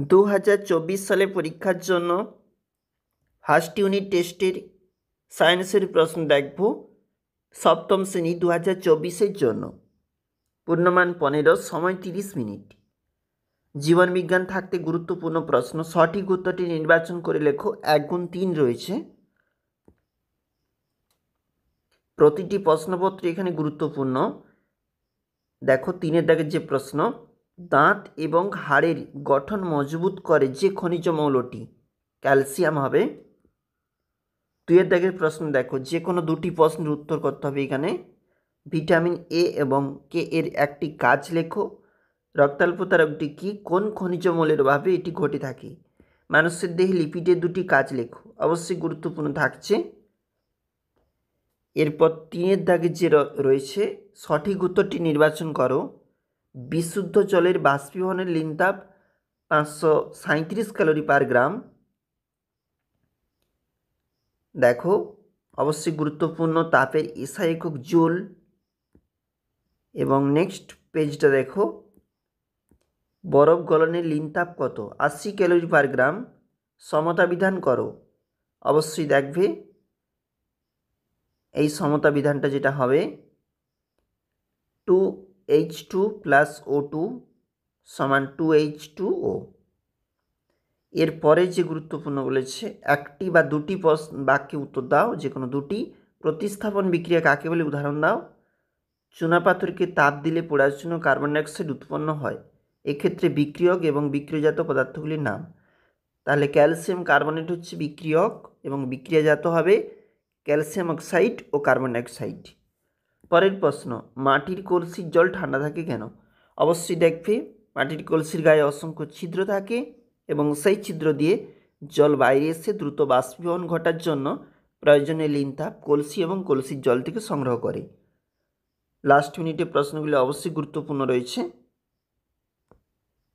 2024 সালে পরীক্ষার জন্য ফার্স্ট ইউনিট টেস্টের সায়েন্সের প্রশ্ন দেখব সপ্তম শ্রেণী 2024-এর জন্য। পূর্ণমান 15, সময় 30 মিনিট। জীবনবিজ্ঞান থাকতে গুরুত্বপূর্ণ প্রশ্ন, সঠিক উত্তরটি নির্বাচন করে লেখো। 1 গুণ 3 রয়েছে। প্রতিটি প্রশ্নপত্র এখানে গুরুত্বপূর্ণ। দেখো 3-এর দাগের যে প্রশ্ন, দাঁত এবং হাড়ের গঠন মজবুত করে যে খনিজ মৌলটি, ক্যালসিয়াম হবে। 2-এর দাগের প্রশ্ন দেখো, যে কোনো দুটি প্রশ্নের উত্তর করতে হবে এখানে। ভিটামিন এ এবং কে এর একটি কাজ লেখো। রক্তাল্পতা রোগটি কি, কোন খনিজ মৌলের অভাবে এটি ঘটে থাকে। মানুষের দেহে লিপিডের দুটি কাজ লেখো, অবশ্যই গুরুত্বপূর্ণ থাকছে। এরপর 3-এর দাগে যে রয়েছে, সঠিক উত্তরটি নির্বাচন করো। বিশুদ্ধ জলের বাষ্পীভবনের লিনতাপ 537 ক্যালোরি পার গ্রাম। দেখো অবশ্যই গুরুত্বপূর্ণ, তাপের এসআই একক জুল। এবং নেক্সট পেজটা দেখো, বরফ গলনের লিনতাপ কত, 80 ক্যালোরি পার গ্রাম। সমতা বিধান করো, অবশ্যই দেখবে এই সমতা বিধানটা যেটা হবে 2H2 প্লাস O2 সমান 2H2O। এরপরে যে গুরুত্বপূর্ণ বলেছে, একটি বা দুটি বাক্যে উত্তর দাও, যে কোনো দুটি। প্রতিস্থাপন বিক্রিয়া কাকে বলে, উদাহরণ দাও। চুনাপাথরকে তাপ দিলে পোড়ার জন্য কার্বন ডাইঅক্সাইড উৎপন্ন হয়, এক্ষেত্রে বিক্রিয়ক এবং বিক্রিয়াজাত পদার্থগুলির নাম। তাহলে ক্যালসিয়াম কার্বনেট হচ্ছে বিক্রিয়ক এবং বিক্রিয়াজাত হবে ক্যালসিয়াম অক্সাইড ও কার্বন ডাইঅক্সাইড। পরের প্রশ্ন, মাটির কলসির জল ঠান্ডা থাকে কেন। অবশ্যই দেখবে মাটির কলসির গায়ে অসংখ্য ছিদ্র থাকে এবং সেই ছিদ্র দিয়ে জল বাইরে এসে দ্রুত বাষ্পীভবন ঘটার জন্য প্রয়োজনীয় লিনতাপ কলসি এবং কলসির জল থেকে সংগ্রহ করে। লাস্ট মিনিটে প্রশ্নগুলি অবশ্যই গুরুত্বপূর্ণ রয়েছে।